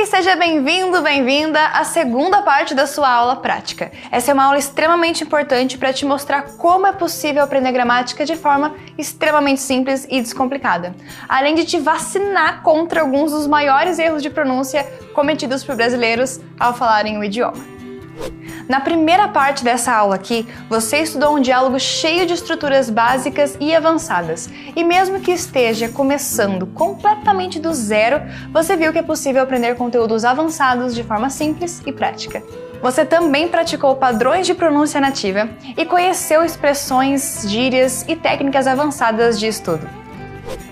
seja bem-vindo, bem-vinda à segunda parte da sua aula prática. Essa é uma aula extremamente importante para te mostrar como é possível aprender gramática de forma extremamente simples e descomplicada, além de te vacinar contra alguns dos maiores erros de pronúncia cometidos por brasileiros ao falarem o idioma. Na primeira parte dessa aula aqui, você estudou um diálogo cheio de estruturas básicas e avançadas. E mesmo que esteja começando completamente do zero, você viu que é possível aprender conteúdos avançados de forma simples e prática. Você também praticou padrões de pronúncia nativa e conheceu expressões, gírias e técnicas avançadas de estudo.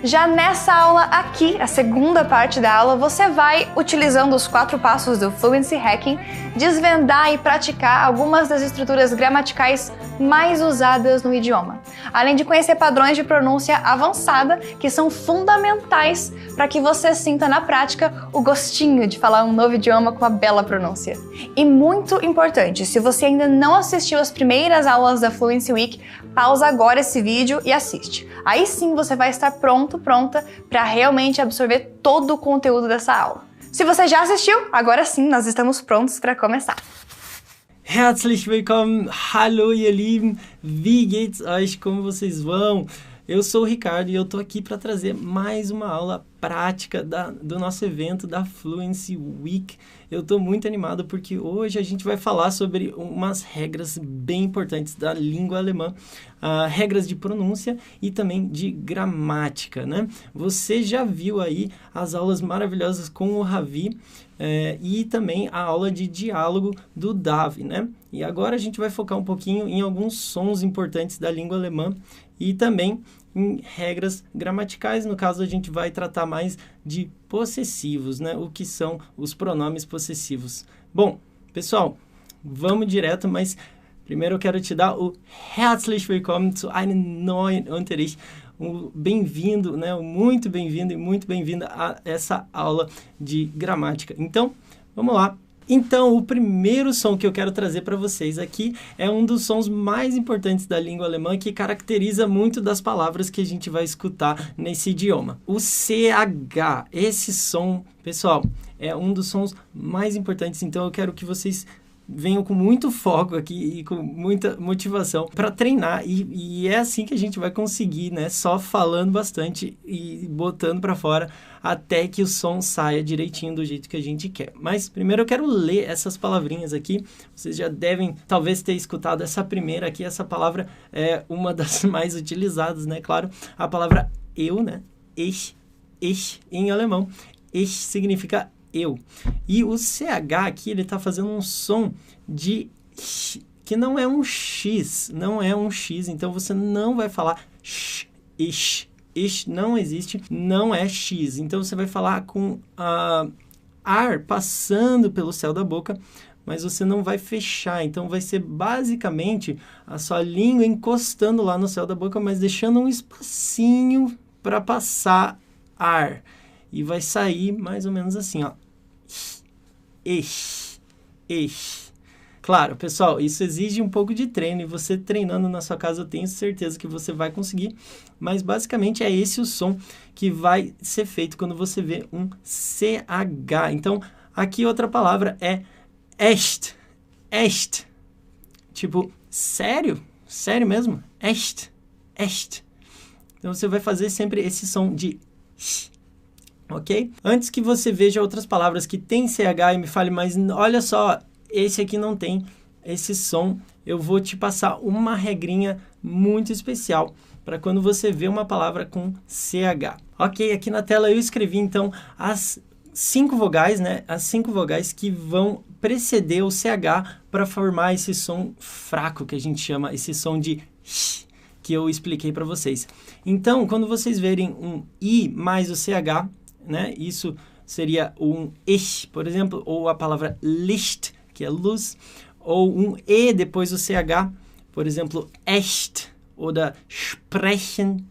Já nessa aula aqui, a segunda parte da aula, você vai, utilizando os 4 passos do Fluency Hacking, desvendar e praticar algumas das estruturas gramaticais mais usadas no idioma, além de conhecer padrões de pronúncia avançada que são fundamentais para que você sinta na prática o gostinho de falar um novo idioma com uma bela pronúncia. E muito importante, se você ainda não assistiu às primeiras aulas da Fluency Week, pausa agora esse vídeo e assiste. Aí sim você vai estar pronta para realmente absorver todo o conteúdo dessa aula. Se você já assistiu, agora sim nós estamos prontos para começar. Herzlich willkommen, hallo ihr Lieben, wie geht's euch, como vocês vão? Eu sou o Ricardo e eu tô aqui para trazer mais uma aula prática do nosso evento da Fluency Week. Eu tô muito animado porque hoje a gente vai falar sobre umas regras bem importantes da língua alemã, regras de pronúncia e também de gramática, né? Você já viu aí as aulas maravilhosas com o Ravi e também a aula de diálogo do Davi, né? E agora a gente vai focar um pouquinho em alguns sons importantes da língua alemã e também em regras gramaticais. No caso, a gente vai tratar mais de possessivos, né? O que são os pronomes possessivos. Bom, pessoal, vamos direto, mas primeiro eu quero te dar o Herzlich willkommen zu einem neuen Unterricht. Bem-vindo, né? Muito bem-vindo e muito bem-vinda a essa aula de gramática. Então, vamos lá. Então, o primeiro som que eu quero trazer para vocês aqui é um dos sons mais importantes da língua alemã que caracteriza muito das palavras que a gente vai escutar nesse idioma. O CH, esse som, pessoal, é um dos sons mais importantes, então eu quero que vocês venham com muito foco aqui e com muita motivação para treinar e é assim que a gente vai conseguir, né? Só falando bastante e botando para fora até que o som saia direitinho do jeito que a gente quer. Mas primeiro eu quero ler essas palavrinhas aqui. Vocês já devem talvez ter escutado essa primeira aqui. Essa palavra é uma das mais utilizadas, né? Claro, a palavra eu, né? Ich em alemão. Ich significa eu. E o CH aqui, ele está fazendo um som de que não é um X, então você não vai falar ish, não existe, não é X, então você vai falar com ar passando pelo céu da boca, mas você não vai fechar, então vai ser basicamente a sua língua encostando lá no céu da boca, mas deixando um espacinho para passar ar, e vai sair mais ou menos assim, ó. Ich. Claro, pessoal, isso exige um pouco de treino e você treinando na sua casa eu tenho certeza que você vai conseguir, mas basicamente é esse o som que vai ser feito quando você vê um CH. Então, aqui outra palavra é echt. Tipo, sério mesmo? Echt. Então, você vai fazer sempre esse som de ok? Antes que você veja outras palavras que tem CH e me fale, mas olha só, esse aqui não tem esse som, eu vou te passar uma regrinha muito especial para quando você vê uma palavra com CH. Ok, aqui na tela eu escrevi então as 5 vogais, né? As 5 vogais que vão preceder o CH para formar esse som fraco que a gente chama, esse som de sh, que eu expliquei para vocês. Então, quando vocês verem um I mais o CH, né? Isso seria um ich, por exemplo, ou a palavra Licht, que é luz, ou um E depois do CH, por exemplo, echt, ou da sprechen,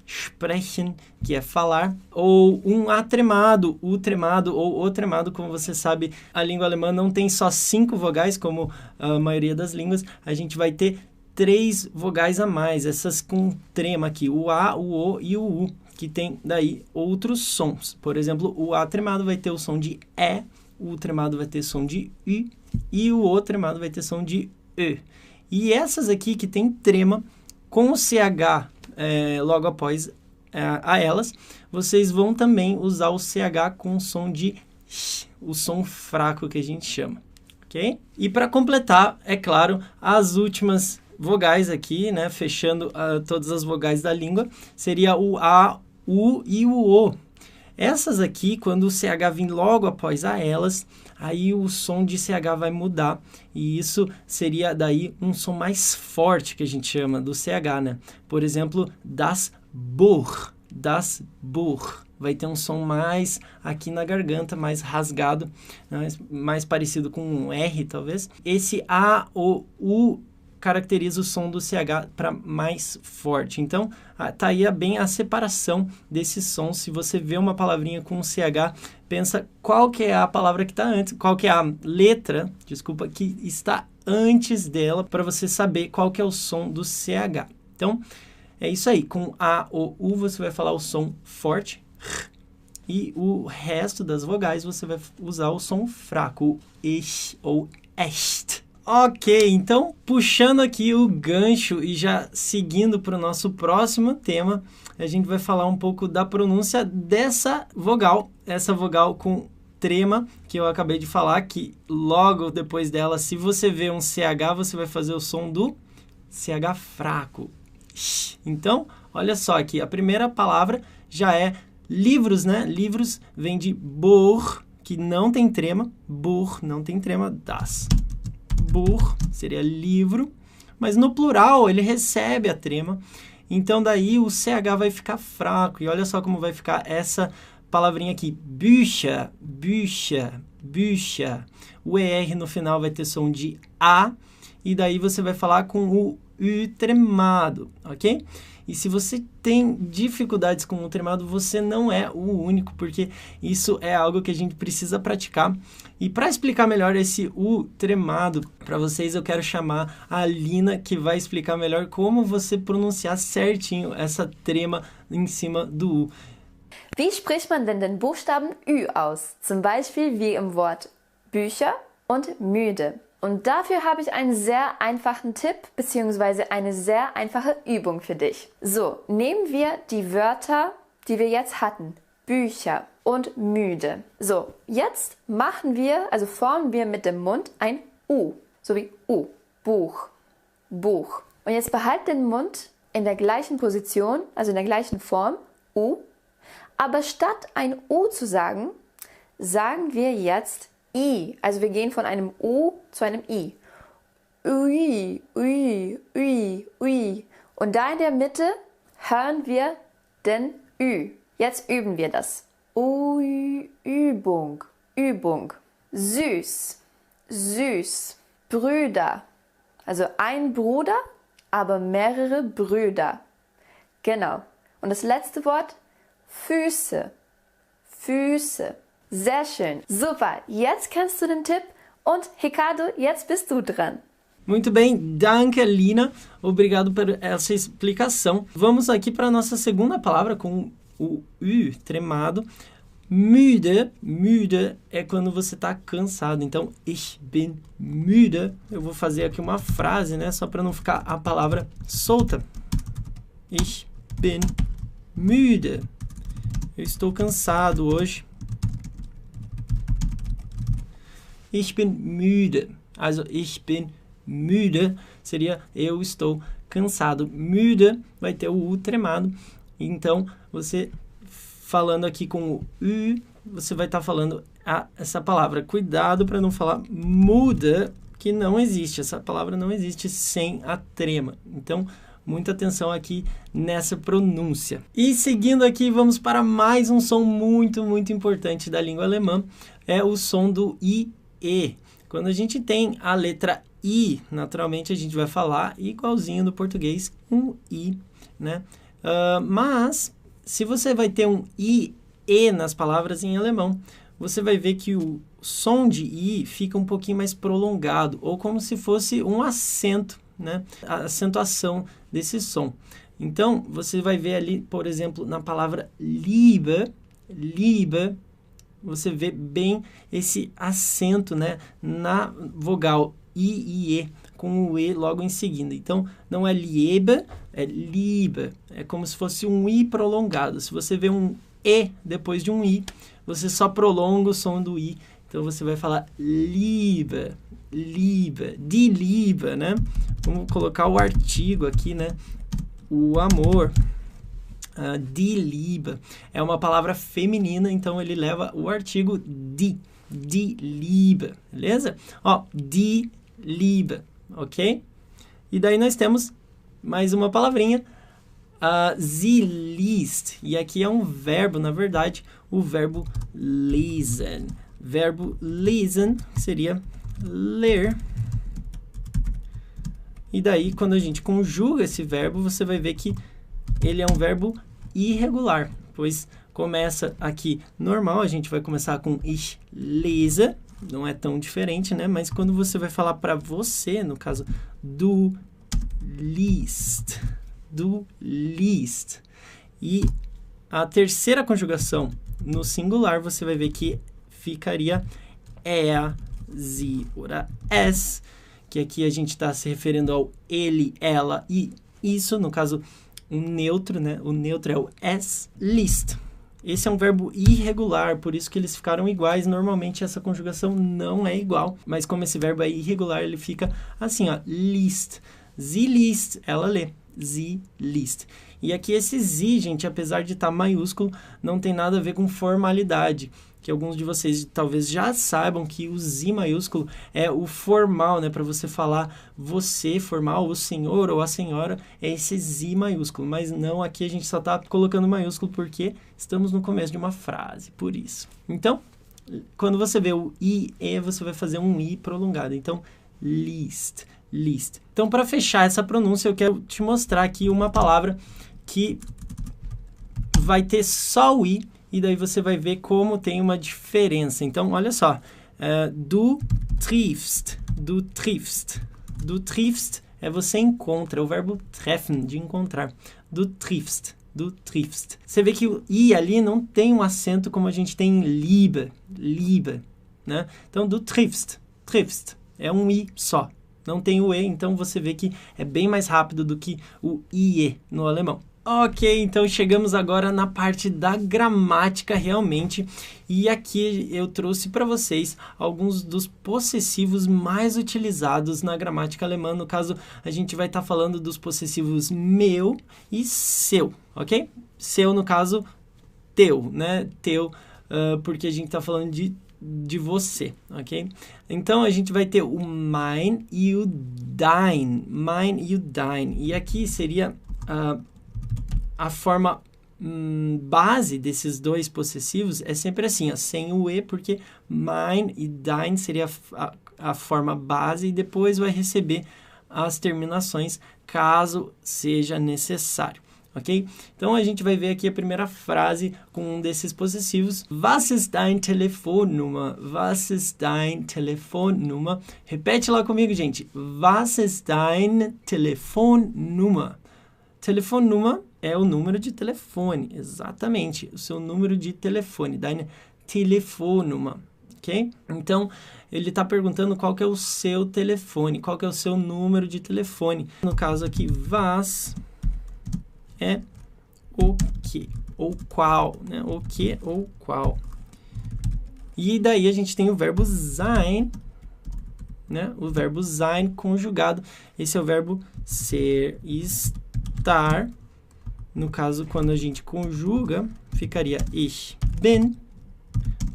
que é falar, ou um A tremado, U tremado, ou O tremado, como você sabe, a língua alemã não tem só 5 vogais, como a maioria das línguas, a gente vai ter 3 vogais a mais, essas com trema aqui, o A, o O e o U, que tem daí outros sons. Por exemplo, o A tremado vai ter o som de E, U tremado vai ter som de U e o O tremado vai ter som de E. E essas aqui que tem trema, com o CH logo após a elas, vocês vão também usar o CH com o som de X, o som fraco que a gente chama, ok? E para completar, é claro, as últimas vogais aqui, né, fechando todas as vogais da língua, seria o A, U e o O. Essas aqui, quando o CH vir logo após a elas, aí o som de CH vai mudar, e isso seria daí um som mais forte que a gente chama do CH, né? Por exemplo, das Buch, vai ter um som mais aqui na garganta, mais rasgado, né? Mais parecido com um R, talvez. Esse A, O, U caracteriza o som do CH para mais forte. Então, tá aí bem a separação desse som. Se você vê uma palavrinha com um CH, pensa qual que é a palavra que está antes, qual que é a letra, desculpa, que está antes dela, para você saber qual que é o som do CH. Então, é isso aí. Com A, O, U, você vai falar o som forte, e o resto das vogais você vai usar o som fraco, o ish ou est. Ok, então, puxando aqui o gancho e já seguindo para o nosso próximo tema, a gente vai falar um pouco da pronúncia dessa vogal, essa vogal com trema, que eu acabei de falar, que logo depois dela, se você vê um CH, você vai fazer o som do CH fraco. Então, olha só aqui, a primeira palavra já é livros, né? Livros vem de Buch, que não tem trema, Buch não tem trema, das. Buch seria livro, mas no plural ele recebe a trema, então daí o CH vai ficar fraco, e olha só como vai ficar essa palavrinha aqui, Bücher, Bücher, Bücher. O ER no final vai ter som de A, e daí você vai falar com o U tremado, ok? E se você tem dificuldades com o tremado, você não é o único, porque isso é algo que a gente precisa praticar. E para explicar melhor esse U tremado para vocês, eu quero chamar a Lina, que vai explicar melhor como você pronunciar certinho essa trema em cima do U. Wie spricht man denn den Buchstaben Ü aus? Zum Beispiel wie im Wort Bücher und müde. Und dafür habe ich einen sehr einfachen Tipp bzw. eine sehr einfache Übung für dich. So, nehmen wir die Wörter, die wir jetzt hatten. Bücher und müde. So, jetzt formen wir mit dem Mund ein U. So wie U. Buch. Buch. Und jetzt behalt den Mund in der gleichen Position, also in der gleichen Form. U. Aber statt ein U zu sagen, sagen wir jetzt I. Also wir gehen von einem U zu einem I. Ui, ui, ui, ui. Und da in der Mitte hören wir den Ü. Jetzt üben wir das. Ui, Übung, Übung. Süß, süß. Brüder. Also ein Bruder, aber mehrere Brüder. Genau. Und das letzte Wort, Füße, Füße. Sehr schön. Super. Jetzt kennst du den Tipp und Ricardo, jetzt bist du dran. Muito bem, danke, Lina. Obrigado por essa explicação. Vamos aqui para a nossa segunda palavra com o U tremado. Müde, müde é quando você está cansado. Então, ich bin müde. Eu vou fazer aqui uma frase, né? Só para não ficar a palavra solta. Ich bin müde. Eu estou cansado hoje. Ich bin müde. Also, ich bin müde seria eu estou cansado. Müde vai ter o U tremado. Então, você falando aqui com o U, você vai estar falando essa palavra. Cuidado para não falar muda, que não existe. Essa palavra não existe sem a trema. Então, muita atenção aqui nessa pronúncia. E seguindo aqui, vamos para mais um som muito, muito importante da língua alemã. É o som do IE. Quando a gente tem a letra I, naturalmente a gente vai falar igualzinho no português, um I, né? Mas, se você vai ter um IE nas palavras em alemão, você vai ver que o som de I fica um pouquinho mais prolongado, ou como se fosse um acento, né? A acentuação desse som. Então, você vai ver ali, por exemplo, na palavra Liebe, Liebe, você vê bem esse acento, né, na vogal I e E, com o E logo em seguida. Então, não é Liebe, é Liebe. É como se fosse um I prolongado. Se você vê um E depois de um I, você só prolonga o som do I. Então, você vai falar Liebe, Liebe, die Liebe, né? Vamos colocar o artigo aqui, né? O amor. Die Liebe é uma palavra feminina, então ele leva o artigo die Liebe, beleza? Ó, die Liebe, ok? E daí nós temos mais uma palavrinha, sie liest, e aqui é um verbo, na verdade, o verbo lesen. Verbo lesen seria ler. E daí, quando a gente conjuga esse verbo, você vai ver que ele é um verbo irregular, pois começa aqui normal, a gente vai começar com ich lese, não é tão diferente, né? Mas quando você vai falar para você, no caso, du liest. E a terceira conjugação no singular, você vai ver que ficaria er, sie oder es, que aqui a gente está se referindo ao ele, ela e isso, no caso, um neutro, né? O neutro é o es liest. Esse é um verbo irregular, por isso que eles ficaram iguais. Normalmente essa conjugação não é igual, mas como esse verbo é irregular, ele fica assim, ó, liest. Sie liest, ela lê. Sie liest. E aqui esse sie, gente, apesar de estar maiúsculo, não tem nada a ver com formalidade. Que alguns de vocês talvez já saibam que o sie maiúsculo é o formal, né? Para você falar você formal, o senhor ou a senhora, é esse sie maiúsculo. Mas não, aqui a gente só está colocando maiúsculo porque estamos no começo de uma frase, por isso. Então, quando você vê o i, e, você vai fazer um i prolongado. Então, liest, liest. Então, para fechar essa pronúncia, eu quero te mostrar aqui uma palavra que vai ter só o i, e daí você vai ver como tem uma diferença. Então, olha só. Du triffst. Du triffst. Du triffst é você encontra. É o verbo treffen, de encontrar. Du triffst. Du triffst. Você vê que o i ali não tem um acento como a gente tem em Liebe. Liebe. Né? Então, du triffst. Triffst. É um i só. Não tem o e, então você vê que é bem mais rápido do que o ie no alemão. Ok, então chegamos agora na parte da gramática realmente, e aqui eu trouxe para vocês alguns dos possessivos mais utilizados na gramática alemã. No caso, a gente vai estar falando dos possessivos meu e seu, ok? Seu, no caso, teu, né? Teu, porque a gente está falando de você, ok? Então, a gente vai ter o mein e o dein. Mein e o dein. E aqui seria a forma base desses dois possessivos é sempre assim, ó, sem o e, porque mein e dein seria a forma base e depois vai receber as terminações caso seja necessário. Ok? Então, a gente vai ver aqui a primeira frase com um desses possessivos. Was ist dein Telefonnummer? Was ist dein Telefonnummer? Repete lá comigo, gente. Was ist dein Telefonnummer? Telefonnummer é o número de telefone. Exatamente. O seu número de telefone. Dein Telefonnummer. Ok? Então, ele está perguntando qual que é o seu telefone. Qual que é o seu número de telefone. No caso aqui, was é o que ou qual, né? O que ou qual. E daí a gente tem o verbo sein, né? O verbo sein conjugado. Esse é o verbo ser, estar. No caso, quando a gente conjuga, ficaria ich bin,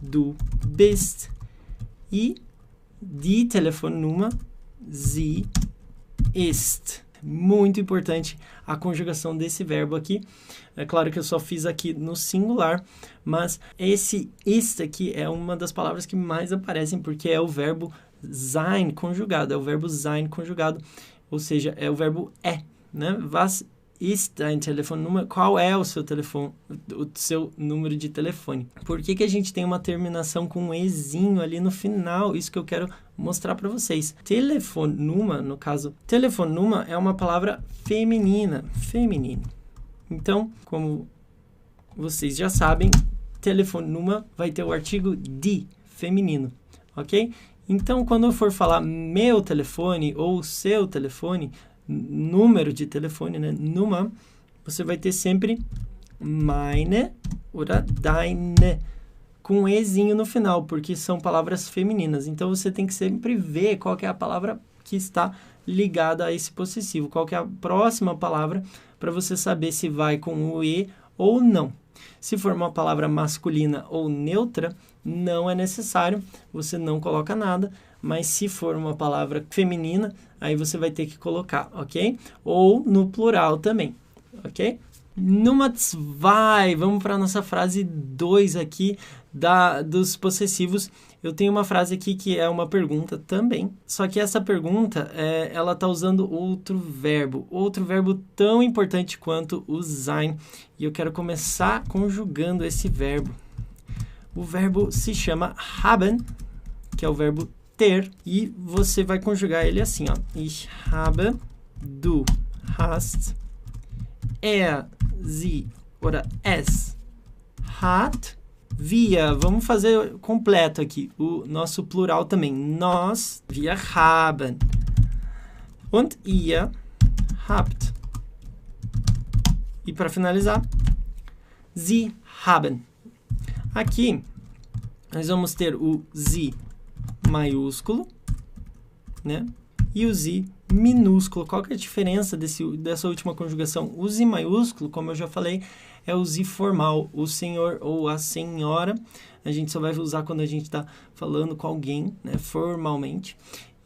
du bist e die Telefonnummer, sie ist. Muito importante a conjugação desse verbo aqui. É claro que eu só fiz aqui no singular, mas esse ist aqui é uma das palavras que mais aparecem, porque é o verbo sein conjugado, é o verbo sein conjugado, ou seja, é o verbo é, né? Was ist dein Telefonnummer? Qual é o seu telefone, o seu número de telefone? Por que que a gente tem uma terminação com um ezinho ali no final? Isso que eu quero mostrar para vocês. Telefonnummer, no caso, Telefonnummer é uma palavra feminina, feminino. Então, como vocês já sabem, Telefonnummer vai ter o artigo die, feminino, ok? Então, quando eu for falar meu telefone ou seu telefone, número de telefone, né? Nummer, você vai ter sempre meine oder deine, com ezinho no final, porque são palavras femininas. Então, você tem que sempre ver qual que é a palavra que está ligada a esse possessivo, qual que é a próxima palavra, para você saber se vai com o e ou não. Se for uma palavra masculina ou neutra, não é necessário, você não coloca nada, mas se for uma palavra feminina, aí você vai ter que colocar, ok? Ou no plural também, ok? Nummer 2, vamos para a nossa frase 2 aqui dos possessivos. Eu tenho uma frase aqui que é uma pergunta também, só que essa pergunta, ela está usando outro verbo tão importante quanto o sein, e eu quero começar conjugando esse verbo. O verbo se chama haben, que é o verbo ter, e você vai conjugar ele assim, ó. Ich habe, du hast, sie oder es hat, wir. Vamos fazer completo aqui, o nosso plural também. Nós, wir haben. Und ihr habt. E para finalizar, sie haben. Aqui, nós vamos ter o sie maiúsculo, né? E o sie minúsculo. Qual que é a diferença dessa última conjugação? O sie maiúsculo, como eu já falei, é o sie formal. O senhor ou a senhora, a gente só vai usar quando a gente está falando com alguém, né, formalmente.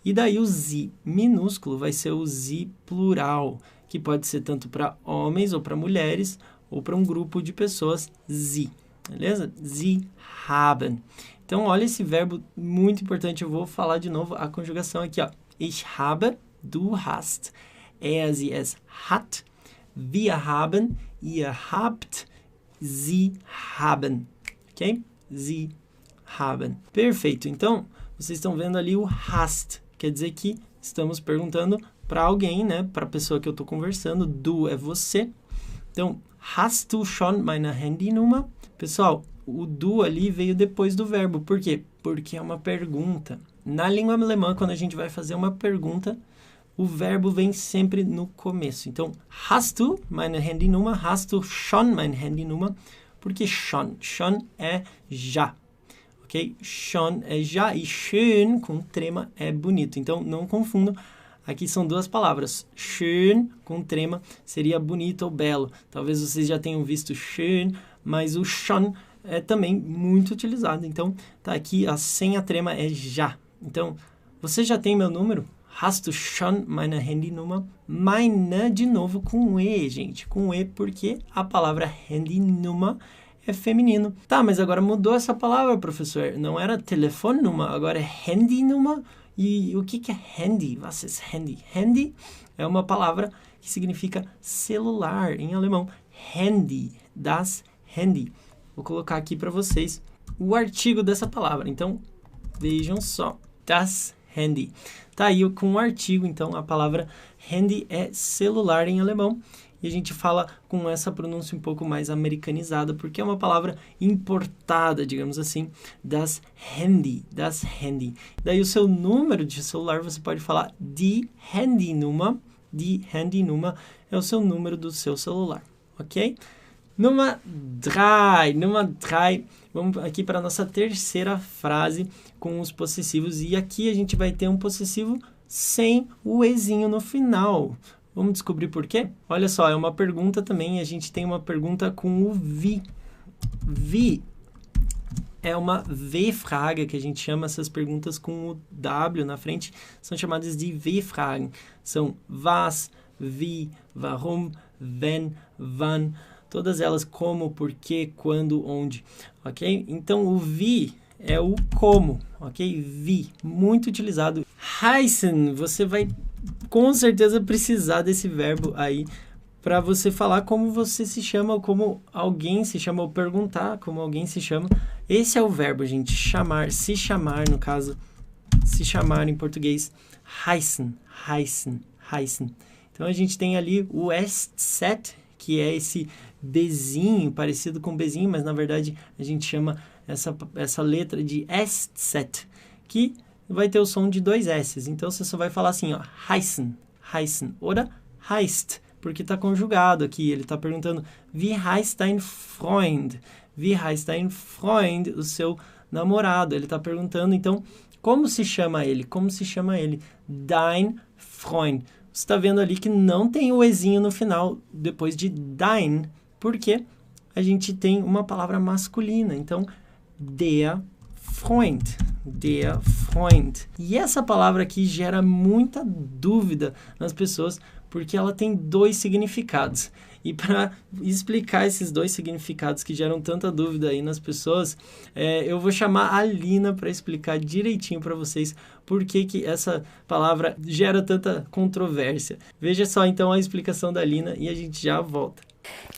E daí o sie minúsculo vai ser o sie plural, que pode ser tanto para homens ou para mulheres, ou para um grupo de pessoas, sie. Beleza? Sie haben. Então, olha esse verbo muito importante. Eu vou falar de novo a conjugação aqui, ó. Ich habe, du hast, sie, es hat, wir haben, ihr habt, sie haben. Ok? Sie haben. Perfeito. Então, vocês estão vendo ali o hast. Quer dizer que estamos perguntando para alguém, né? Para a pessoa que eu estou conversando. Du é você. Então, hast du schon meine Handynummer? Pessoal, o du ali veio depois do verbo. Por quê? Porque é uma pergunta. Na língua alemã, quando a gente vai fazer uma pergunta, o verbo vem sempre no começo. Então, hast du meine Handynummer? Hast du schon meine Handynummer? Porque schon é já. Ok? Schon é já e schön com trema é bonito. Então, não confundam. Aqui são duas palavras. Schön com trema seria bonito ou belo. Talvez vocês já tenham visto schön, mas o schon é também muito utilizado. Então, tá aqui, sem a trema é já. Então, você já tem meu número? Hast du schon meine Handynummer? Meine, de novo, com E, gente. Com E, porque a palavra Handynummer é feminino. Tá, mas agora mudou essa palavra, professor. Não era Telefonnummer, agora é Handynummer. E o que é handy? Was ist handy? Handy é uma palavra que significa celular em alemão. Handy, das Handy. Vou colocar aqui para vocês o artigo dessa palavra. Então, vejam só. Das Handy. Tá aí com o artigo, então, a palavra handy é celular em alemão. E a gente fala com essa pronúncia um pouco mais americanizada, porque é uma palavra importada, digamos assim, das Handy. Daí o seu número de celular, você pode falar die Handynummer. Die Handynummer é o seu número do seu celular, ok? Nummer 3. Vamos aqui para a nossa terceira frase com os possessivos. E aqui a gente vai ter um possessivo sem o ezinho no final. Vamos descobrir por quê? Olha só, é uma pergunta também. A gente tem uma pergunta com o wie. Wie é uma W-Frage, que a gente chama essas perguntas com o W na frente. São chamadas de W-Fragen. São was, wie, warum, wenn, wann. Todas elas como, porquê, quando, onde, ok? Então, o wie é o como, ok? Wie, muito utilizado. Heißen, você vai com certeza precisar desse verbo aí para você falar como você se chama, ou como alguém se chama, ou perguntar como alguém se chama. Esse é o verbo, gente, chamar, se chamar, no caso, se chamar em português, heißen. Então, a gente tem ali o est, que é esse Bzinho, parecido com Bzinho, mas na verdade a gente chama essa letra de SZ, que vai ter o som de 2 S's. Então você só vai falar assim, ó, heißen, heißen, ou heißt, porque está conjugado aqui. Ele está perguntando, wie heißt dein Freund? Wie heißt dein Freund? O seu namorado. Ele está perguntando, então, como se chama ele? Como se chama ele? Dein Freund. Você está vendo ali que não tem o ezinho no final, depois de dein, porque a gente tem uma palavra masculina. Então, der Freund. Der Freund. E essa palavra aqui gera muita dúvida nas pessoas, porque ela tem 2 significados. E para explicar esses 2 significados que geram tanta dúvida aí nas pessoas, eu vou chamar a Lina para explicar direitinho para vocês por que essa palavra gera tanta controvérsia. Veja só então a explicação da Lina e a gente já volta.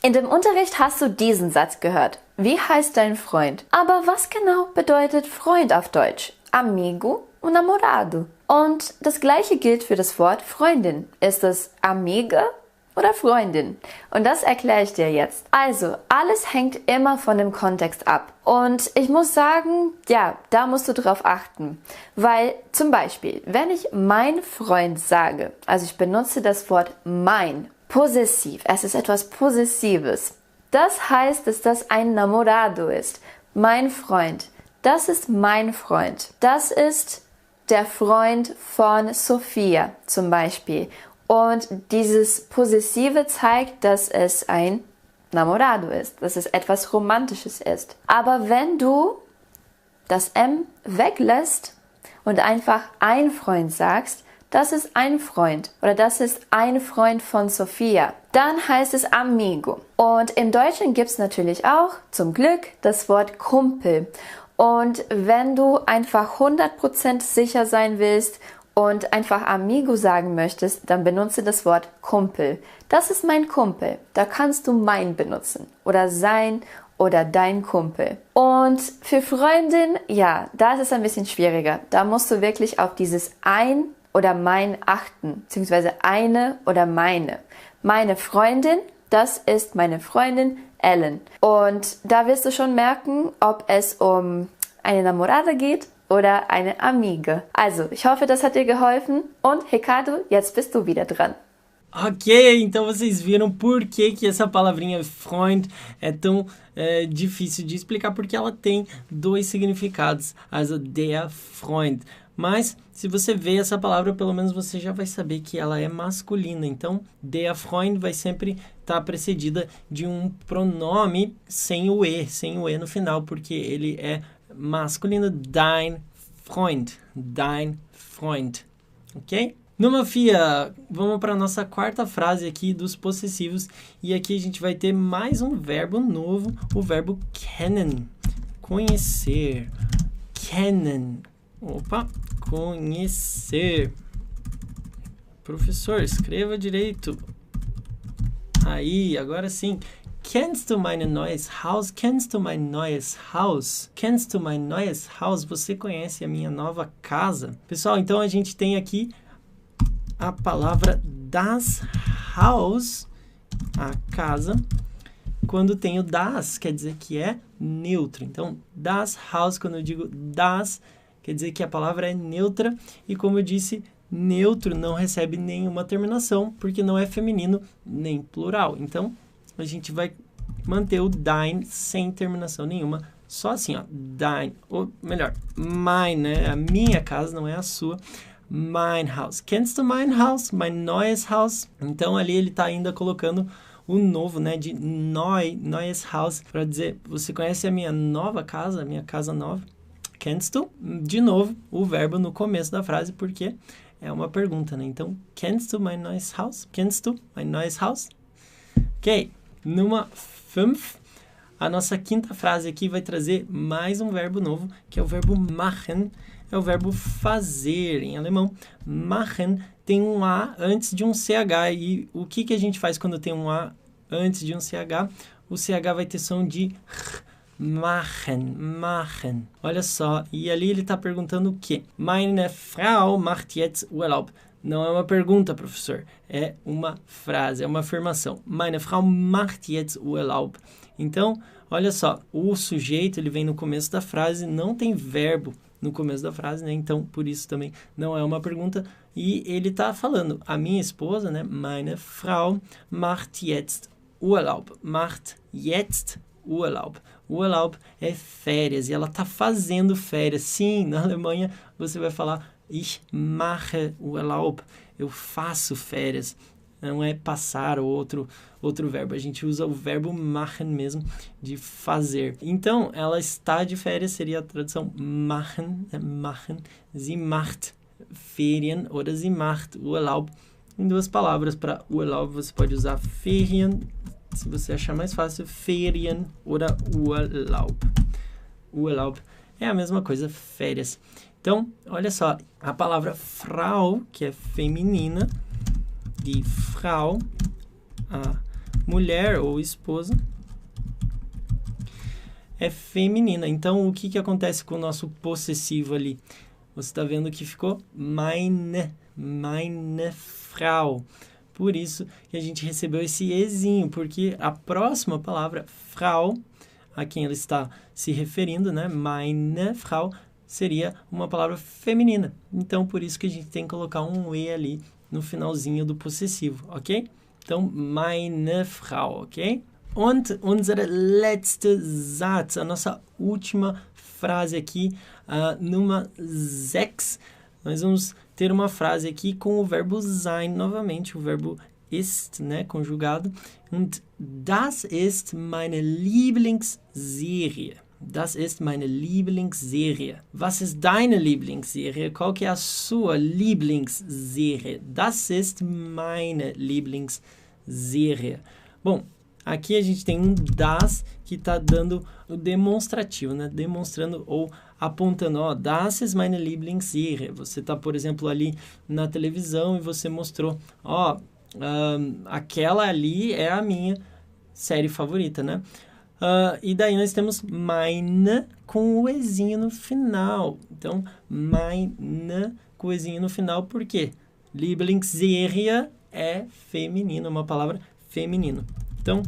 In dem Unterricht hast du diesen Satz gehört. Wie heißt dein Freund? Aber was genau bedeutet Freund auf Deutsch? Amigo und namorado. Und das gleiche gilt für das Wort Freundin. Ist es Amiga oder Freundin? Und das erkläre ich dir jetzt. Also, alles hängt immer von dem Kontext ab. Und ich muss sagen, ja, da musst du drauf achten. Weil zum Beispiel, wenn ich mein Freund sage, also ich benutze das Wort mein, possessiv, es ist etwas Possessives. Das heißt, dass das ein namorado ist. Mein Freund. Das ist mein Freund. Das ist der Freund von Sophia zum Beispiel. Und dieses Possessive zeigt, dass es ein namorado ist, dass es etwas Romantisches ist. Aber wenn du das M weglässt und einfach ein Freund sagst, das ist ein Freund oder das ist ein Freund von Sophia, dann heißt es amigo. Und im Deutschen gibt es natürlich auch, zum Glück, das Wort Kumpel. Und wenn du einfach 100% sicher sein willst und einfach amigo sagen möchtest, dann benutze das Wort Kumpel. Das ist mein Kumpel. Da kannst du mein benutzen oder sein oder dein Kumpel. Und für Freundin, ja, da ist es ein bisschen schwieriger. Da musst du wirklich auf dieses ein oder mein achten, beziehungsweise eine oder meine. Meine Freundin, das ist meine Freundin Ellen. Und da wirst du schon merken, ob es um eine namorada geht oder eine amiga. Also, ich hoffe, das hat dir geholfen. Und Ricardo, jetzt bist du wieder dran. Ok, então vocês viram por que essa palavrinha Freund é tão difícil de explicar, porque ela tem 2 significados, also der Freund. Mas, se você vê essa palavra, pelo menos você já vai saber que ela é masculina. Então, der Freund vai sempre estar precedida de um pronome sem o E no final, porque ele é masculino, dein Freund, ok? Numa FIA, vamos para a nossa 4ª frase aqui dos possessivos, e aqui a gente vai ter mais um verbo novo, o verbo kennen, conhecer, kennen, conhecer. Professor, escreva direito. Aí, agora sim. Kennst du mein neues Haus? Kennst du mein neues Haus? Kennst du mein neues Haus? Você conhece a minha nova casa? Pessoal, então a gente tem aqui a palavra das Haus, a casa, quando tem o das, quer dizer que é neutro. Então, das Haus, quando eu digo das, quer dizer que a palavra é neutra, e como eu disse, neutro não recebe nenhuma terminação, porque não é feminino nem plural. Então, a gente vai manter o dein sem terminação nenhuma, só assim, ó, dein, ou melhor, mine, né? A minha casa, não é a sua. Mein Haus. Kennst du mein Haus? Mein neues Haus? Então, ali ele está ainda colocando o novo, né, de neues Haus, para dizer, você conhece a minha nova casa, a minha casa nova? Kennst du? De novo, o verbo no começo da frase, porque é uma pergunta, né? Então, kennst du mein neues Haus? Kennst du mein neues Haus? Ok, numa 5, a nossa 5ª frase aqui vai trazer mais um verbo novo, que é o verbo machen, é o verbo fazer em alemão. Machen tem um A antes de um CH, e o que a gente faz quando tem um A antes de um CH? O CH vai ter som de R. Machen. Olha só, e ali ele está perguntando o quê? Meine Frau macht jetzt Urlaub. Não é uma pergunta, professor. É uma frase, é uma afirmação. Meine Frau macht jetzt Urlaub. Então, olha só, o sujeito ele vem no começo da frase, não tem verbo no começo da frase, né? Então, por isso também não é uma pergunta. E ele está falando, a minha esposa, né? Meine Frau macht jetzt Urlaub. Macht jetzt Urlaub. Urlaub é férias e ela está fazendo férias. Sim, na Alemanha você vai falar ich mache Urlaub. Eu faço férias. Não é passar ou outro verbo. A gente usa o verbo machen mesmo, de fazer. Então, ela está de férias, seria a tradução machen, machen. Sie macht Ferien oder sie macht Urlaub. Em duas palavras para Urlaub, você pode usar Ferien, se você achar mais fácil, Ferien oder Urlaub. Urlaub é a mesma coisa, férias. Então, olha só, a palavra Frau, que é feminina, de Frau, a mulher ou esposa, é feminina. Então, o que acontece com o nosso possessivo ali? Você está vendo que ficou meine Frau. Por isso que a gente recebeu esse ezinho, porque a próxima palavra, Frau, a quem ela está se referindo, né? Meine Frau, seria uma palavra feminina. Então, por isso que a gente tem que colocar um E ali no finalzinho do possessivo, ok? Então, meine Frau, ok? Und unsere letzte Satz, a nossa última frase aqui, Nummer 6, nós vamos ter uma frase aqui com o verbo sein, novamente, o verbo ist, né, conjugado. Und das ist meine Lieblingsserie. Das ist meine Lieblingsserie. Was ist deine Lieblingsserie? Qual que é a sua Lieblingsserie? Das ist meine Lieblingsserie. Bom, aqui a gente tem um das que está dando o demonstrativo, né? Demonstrando ou apontando, ó, das ist meine Lieblingsserie. Você está, por exemplo, ali na televisão e você mostrou, ó, aquela ali é a minha série favorita, né? E daí nós temos meine com o ezinho no final. Então, meine com o ezinho no final, por quê? Lieblingsserie é feminino, uma palavra feminino. Então,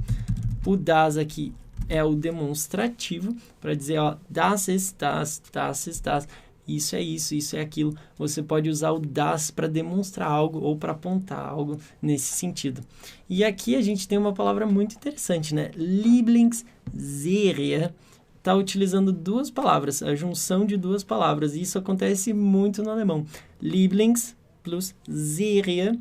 o das aqui é o demonstrativo para dizer, ó, das ist das, das ist das. Isso é isso, isso é aquilo. Você pode usar o das para demonstrar algo ou para apontar algo nesse sentido. E aqui a gente tem uma palavra muito interessante, né? Lieblingsserie está utilizando duas palavras, a junção de duas palavras. E isso acontece muito no alemão. Lieblings plus Serie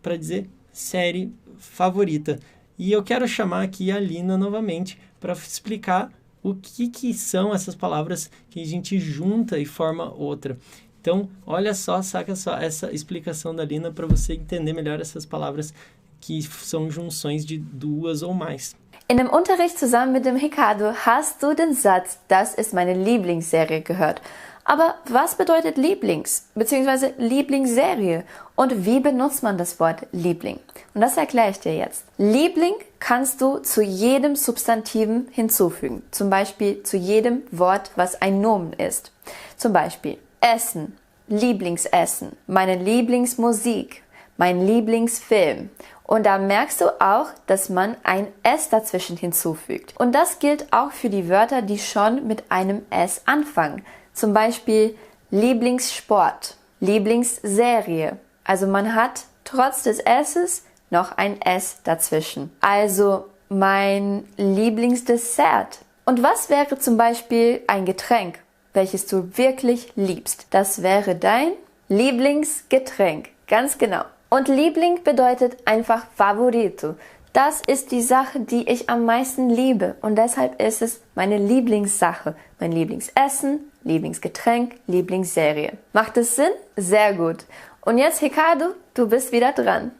para dizer série favorita. E eu quero chamar aqui a Lina novamente para explicar o que são essas palavras que a gente junta e forma outra. Então, olha só, saca só essa explicação da Lina para você entender melhor essas palavras que são junções de duas ou mais. In dem Unterricht zusammen mit dem Ricardo hast du den Satz, das ist meine Lieblingsserie gehört. Aber was bedeutet Lieblings bzw. Lieblingsserie und wie benutzt man das Wort Liebling? Und das erkläre ich dir jetzt. Liebling kannst du zu jedem Substantiven hinzufügen, zum Beispiel zu jedem Wort, was ein Nomen ist. Zum Beispiel Essen, Lieblingsessen, meine Lieblingsmusik, mein Lieblingsfilm. Und da merkst du auch, dass man ein S dazwischen hinzufügt. Und das gilt auch für die Wörter, die schon mit einem S anfangen. Zum Beispiel Lieblingssport, Lieblingsserie. Also man hat trotz des S's noch ein S dazwischen. Also mein Lieblingsdessert. Und was wäre zum Beispiel ein Getränk, welches du wirklich liebst? Das wäre dein Lieblingsgetränk. Ganz genau. Und Liebling bedeutet einfach Favorito. Das ist die Sache, die ich am meisten liebe. Und deshalb ist es meine Lieblingssache. Mein Lieblingsessen, Lieblingsgetränk, Lieblingsserie. Macht es Sinn? Sehr gut. Und jetzt, Ricardo, du bist wieder dran.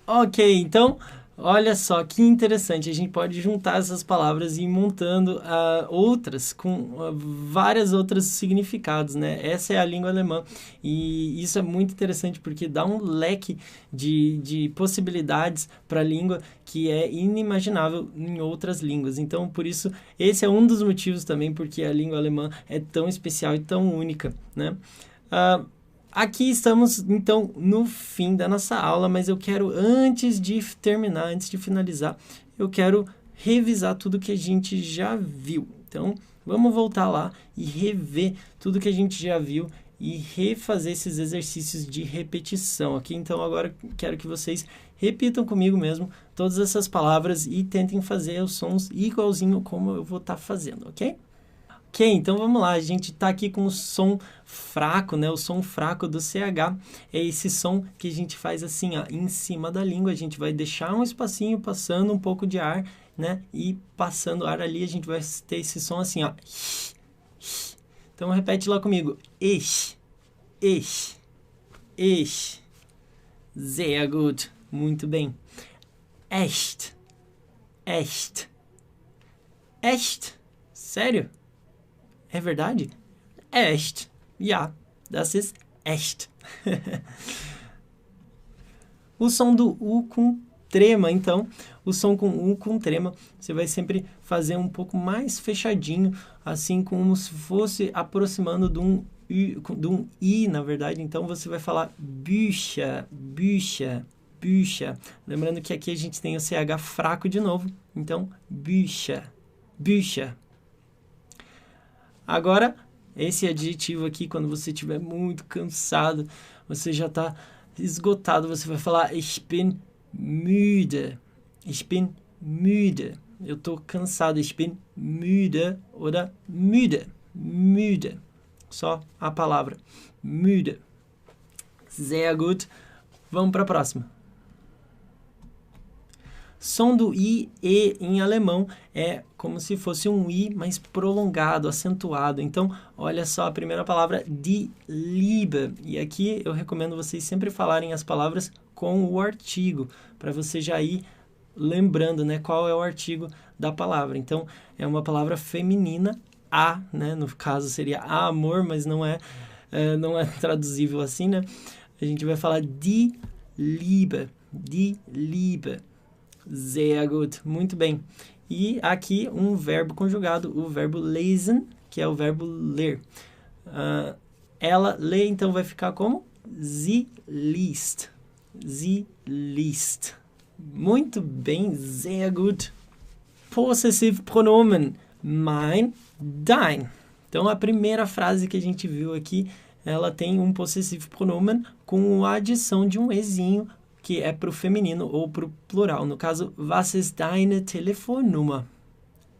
Ok, então, olha só que interessante. A gente pode juntar essas palavras e ir montando outras com vários outros significados, né? Essa é a língua alemã e isso é muito interessante porque dá um leque de possibilidades para a língua que é inimaginável em outras línguas. Então, por isso, esse é um dos motivos também porque a língua alemã é tão especial e tão única, né? aqui estamos, então, no fim da nossa aula, mas eu quero, antes de terminar, antes de finalizar, eu quero revisar tudo que a gente já viu. Então, vamos voltar lá e rever tudo que a gente já viu e refazer esses exercícios de repetição, ok? Então, agora quero que vocês repitam comigo mesmo todas essas palavras e tentem fazer os sons igualzinho como eu vou estar fazendo, ok? Ok, então vamos lá, a gente está aqui com o som fraco, né? O som fraco do CH é esse som que a gente faz assim, ó, em cima da língua. A gente vai deixar um espacinho passando um pouco de ar, né? E passando ar ali, a gente vai ter esse som assim, ó. Então repete lá comigo. Ich, ich, ich. Sehr gut, muito bem. Echt, echt, echt. Sério? É verdade? Echt. Ja, das ist echt. O som do U com trema, então, o som com U com trema, você vai sempre fazer um pouco mais fechadinho, assim como se fosse aproximando de um I, na verdade. Então, você vai falar Bücher, Bücher, Bücher. Lembrando que aqui a gente tem o CH fraco de novo. Então, Bücher, Bücher. Agora, esse adjetivo aqui, quando você estiver muito cansado, você já está esgotado, você vai falar Ich bin müde. Ich bin müde. Eu estou cansado. Ich bin müde oder müde. Müde. Só a palavra. Müde. Sehr gut. Vamos para a próxima. Som do I, E em alemão é como se fosse um I, mas prolongado, acentuado. Então, olha só a primeira palavra, die Liebe. E aqui eu recomendo vocês sempre falarem as palavras com o artigo, para você já ir lembrando, né, qual é o artigo da palavra. Então, é uma palavra feminina, a, né, no caso seria a amor, mas não é traduzível assim, né? A gente vai falar die Liebe, die Liebe. Sehr gut, muito bem. E aqui um verbo conjugado, o verbo lesen, que é o verbo ler. Ela lê, então vai ficar como? Sie liest. Sie liest. Muito bem, sehr gut. Possessive pronomen, mein, dein. Então a primeira frase que a gente viu aqui, ela tem um possessive pronomen com a adição de um ezinho, que é para o feminino ou para o plural. No caso, was ist deine Telefonnummer?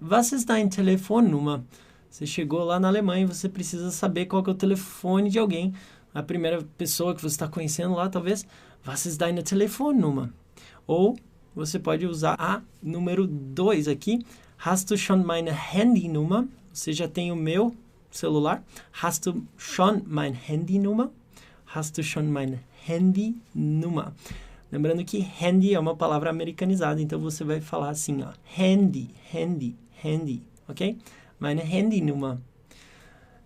Was ist deine Telefonnummer? Você chegou lá na Alemanha e você precisa saber qual que é o telefone de alguém. A primeira pessoa que você está conhecendo lá, talvez, was ist deine Telefonnummer? Ou você pode usar a número 2 aqui. Hast du schon meine Handynummer? Você já tem o meu celular. Hast du schon meine Handynummer? Hast du schon meine Handynummer? Lembrando que handy é uma palavra americanizada, então você vai falar assim, ó, handy, handy, handy, ok? Meine Handynummer.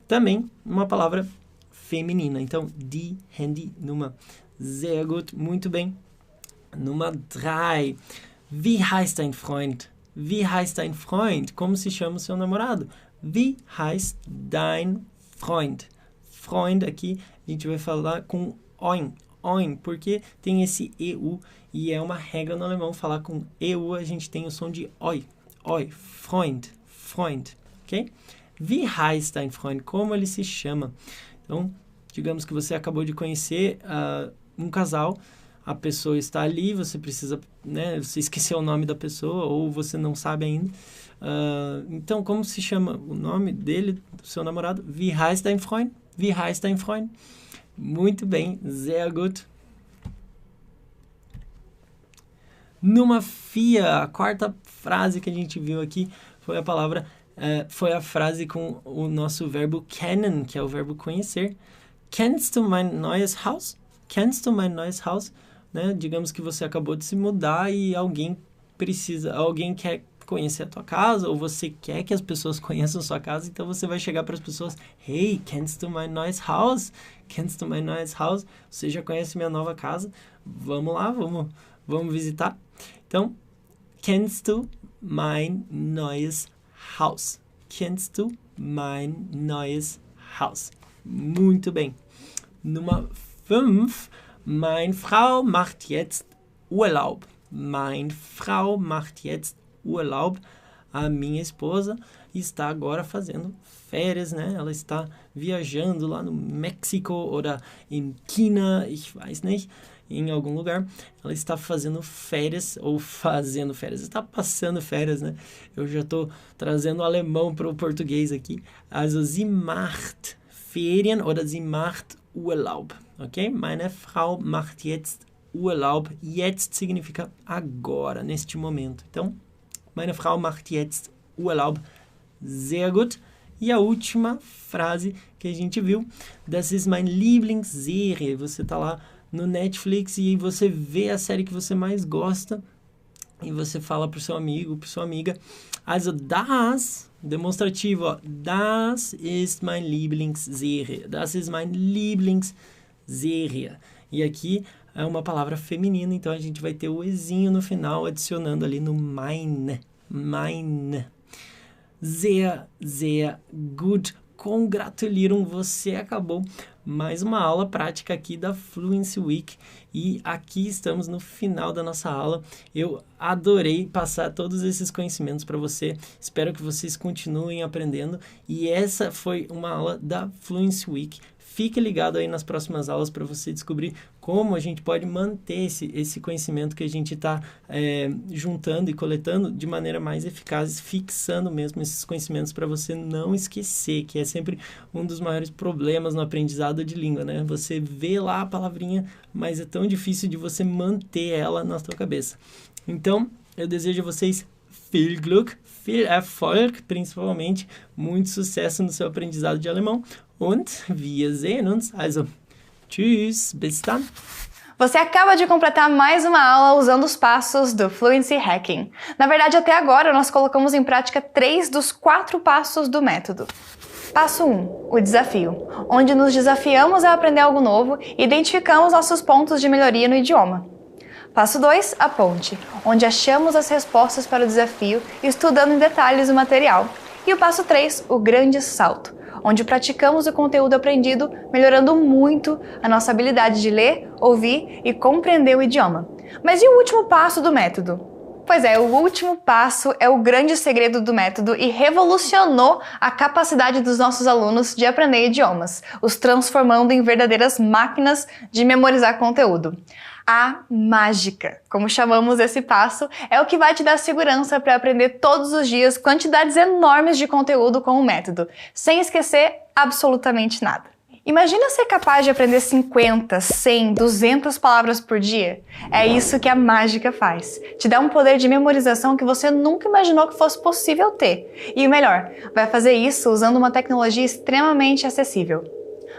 Também uma palavra feminina, então die Handynummer. Sehr gut, muito bem. Nummer 3. Wie heißt dein Freund? Wie heißt dein Freund? Como se chama o seu namorado? Wie heißt dein Freund? Freund aqui a gente vai falar com oin. Oin, porque tem esse EU e é uma regra no alemão falar com EU, a gente tem o som de oi, oi, Freund, Freund, ok? Wie heißt dein Freund? Como ele se chama? Então, digamos que você acabou de conhecer um casal, a pessoa está ali, você precisa, né, você esqueceu o nome da pessoa ou você não sabe ainda. Então, como se chama o nome dele, do seu namorado? Wie heißt dein Freund? Wie heißt dein Freund? Muito bem, sehr gut. Nummer 4, a quarta frase que a gente viu aqui foi a palavra, foi a frase com o nosso verbo kennen, que é o verbo conhecer. Kennst du mein neues Haus? Kennst du mein neues Haus? Né? Digamos que você acabou de se mudar e alguém quer conhecer a tua casa, ou você quer que as pessoas conheçam a sua casa, então você vai chegar para as pessoas, hey, kennst du mein neues Haus? Kennst du mein neues Haus? Você já conhece minha nova casa? Vamos lá, vamos visitar. Então, kennst du mein neues Haus? Kennst du mein neues Haus? Muito bem. Nummer 5. Meine Frau macht jetzt Urlaub. Meine Frau macht jetzt Urlaub. A minha esposa está agora fazendo férias, né? Ela está viajando lá no México ou em China, ich weiß nicht, em algum lugar. Ela está fazendo férias, está passando férias, né? Eu já estou trazendo o alemão para o português aqui. Also, sie macht Ferien oder sie macht Urlaub, ok? Meine Frau macht jetzt Urlaub. Jetzt significa agora, neste momento. Então, meine Frau macht jetzt Urlaub. Sehr gut. E a última frase que a gente viu, das ist meine Lieblingsserie. Você tá lá no Netflix e você vê a série que você mais gosta e você fala pro seu amigo, pro sua amiga. Also das, demonstrativo, ó, das ist meine Lieblingsserie. Das ist meine Lieblingsserie. E aqui é uma palavra feminina, então a gente vai ter o ezinho no final, adicionando ali no meine. Meine. Sehr, sehr gut. Congratuliram, você acabou mais uma aula prática aqui da Fluency Week e aqui estamos no final da nossa aula. Eu adorei passar todos esses conhecimentos para você, espero que vocês continuem aprendendo e essa foi uma aula da Fluency Week. Fique ligado aí nas próximas aulas para você descobrir como a gente pode manter esse conhecimento que a gente está juntando e coletando de maneira mais eficaz, fixando mesmo esses conhecimentos para você não esquecer, que é sempre um dos maiores problemas no aprendizado de língua, né? Você vê lá a palavrinha, mas é tão difícil de você manter ela na sua cabeça. Então, eu desejo a vocês viel Glück, viel Erfolg, principalmente muito sucesso no seu aprendizado de alemão. Und wir sehen uns. Also, tschüss, bis dann. Você acaba de completar mais uma aula usando os passos do Fluency Hacking. Na verdade, até agora, nós colocamos em prática 3 dos 4 passos do método. Passo 1, o desafio, onde nos desafiamos a aprender algo novo e identificamos nossos pontos de melhoria no idioma. Passo 2, a ponte, onde achamos as respostas para o desafio, estudando em detalhes o material. E o passo 3, o grande salto, onde praticamos o conteúdo aprendido, melhorando muito a nossa habilidade de ler, ouvir e compreender o idioma. Mas e o último passo do método? Pois é, o último passo é o grande segredo do método e revolucionou a capacidade dos nossos alunos de aprender idiomas, os transformando em verdadeiras máquinas de memorizar conteúdo. A mágica, como chamamos esse passo, é o que vai te dar segurança para aprender todos os dias quantidades enormes de conteúdo com o método, sem esquecer absolutamente nada. Imagina ser capaz de aprender 50, 100, 200 palavras por dia? É isso que a mágica faz. Te dá um poder de memorização que você nunca imaginou que fosse possível ter. E o melhor, vai fazer isso usando uma tecnologia extremamente acessível.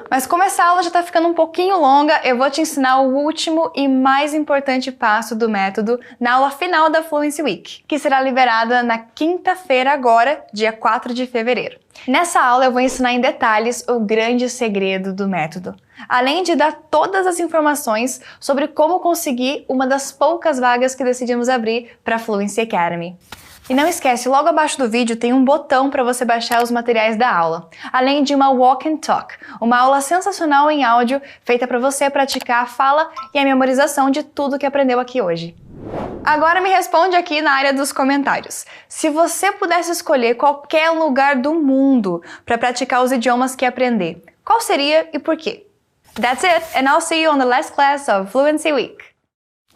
Mas como essa aula já está ficando um pouquinho longa, eu vou te ensinar o último e mais importante passo do método na aula final da Fluency Week, que será liberada na quinta-feira agora, dia 4 de fevereiro. Nessa aula eu vou ensinar em detalhes o grande segredo do método, além de dar todas as informações sobre como conseguir uma das poucas vagas que decidimos abrir para a Fluency Academy. E não esquece, logo abaixo do vídeo tem um botão para você baixar os materiais da aula, além de uma Walk and Talk, uma aula sensacional em áudio feita para você praticar a fala e a memorização de tudo que aprendeu aqui hoje. Agora me responde aqui na área dos comentários. Se você pudesse escolher qualquer lugar do mundo para praticar os idiomas que aprender, qual seria e por quê? That's it, and I'll see you on the last class of Fluency Week.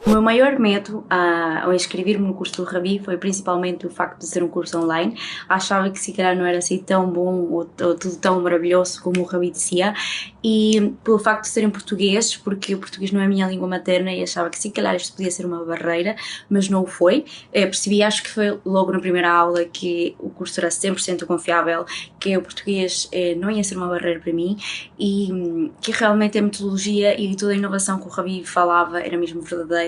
O meu maior medo ao inscrever-me no curso do Ravi foi principalmente o facto de ser um curso online. Achava que se calhar não era assim tão bom ou tudo tão maravilhoso como o Ravi dizia, e pelo facto de ser em português, porque o português não é a minha língua materna, e achava que se calhar isto podia ser uma barreira, mas não o foi. Percebi, acho que foi logo na primeira aula, que o curso era 100% confiável, que o português não ia ser uma barreira para mim e que realmente a metodologia e toda a inovação que o Ravi falava era mesmo verdadeira.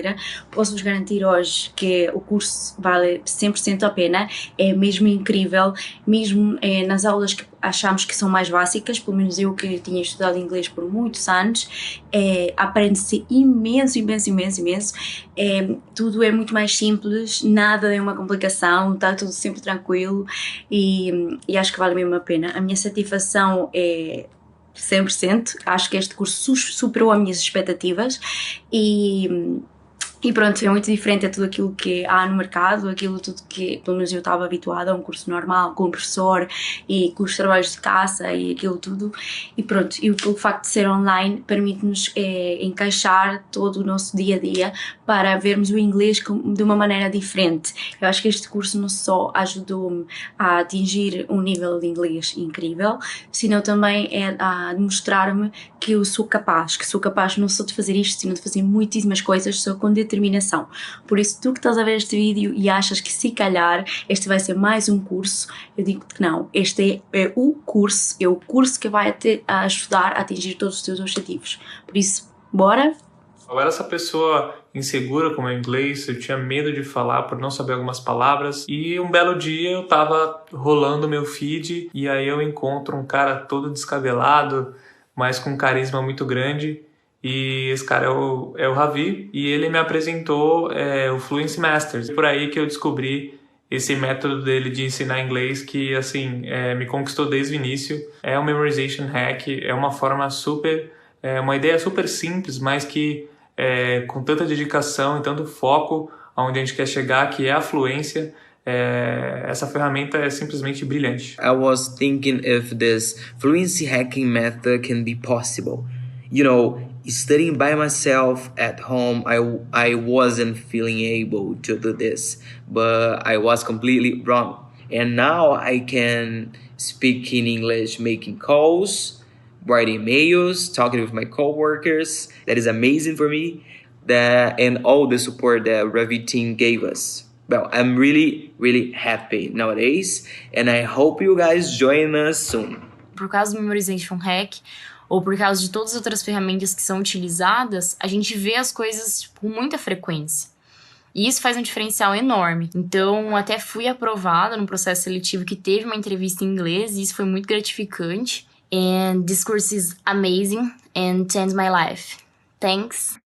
Posso-vos garantir hoje que o curso vale 100% a pena, é mesmo incrível, mesmo nas aulas que achamos que são mais básicas, pelo menos eu que tinha estudado inglês por muitos anos, aprende-se imenso, tudo é muito mais simples, nada é uma complicação, está tudo sempre tranquilo e acho que vale mesmo a pena. A minha satisfação é 100%. Acho que este curso superou as minhas expectativas e pronto, é muito diferente a tudo aquilo que há no mercado, aquilo tudo que, pelo menos eu estava habituada a um curso normal, com um professor e com os trabalhos de casa e aquilo tudo. E pronto, e pelo facto de ser online, permite-nos encaixar todo o nosso dia-a-dia para vermos o inglês de uma maneira diferente. Eu acho que este curso não só ajudou-me a atingir um nível de inglês incrível, senão também a demonstrar-me que eu sou capaz, não só de fazer isto, senão de fazer muitíssimas coisas, só com determinação. Por isso, tu que estás a ver este vídeo e achas que se calhar este vai ser mais um curso, eu digo-te que não. Este é o curso que vai te ajudar a atingir todos os teus objetivos. Por isso, bora? Eu era essa pessoa insegura com o meu inglês, eu tinha medo de falar por não saber algumas palavras, e um belo dia eu tava rolando meu feed e aí eu encontro um cara todo descabelado, mas com um carisma muito grande, e esse cara é o Ravi, e ele me apresentou o Fluency Masters. Por aí que eu descobri esse método dele de ensinar inglês que, assim, me conquistou desde o início. É um memorization hack, é uma forma uma ideia super simples, mas que com tanta dedicação e tanto foco aonde a gente quer chegar, que é a fluência, essa ferramenta é simplesmente brilhante. I was thinking if this fluency hacking method can be possible. You know, studying by myself at home, I wasn't feeling able to do this, but I was completely wrong. And now I can speak in English, making calls, writing emails, talking with my coworkers. That is amazing for me. And all the support that Ravi team gave us. Well, I'm really, really happy nowadays, and I hope you guys join us soon. Por causa do Memorization Hack, ou por causa de todas as outras ferramentas que são utilizadas, a gente vê as coisas com muita frequência. E isso faz um diferencial enorme. Então, até fui aprovada num processo seletivo que teve uma entrevista em inglês, e isso foi muito gratificante. And this course is amazing and changed my life. Thanks.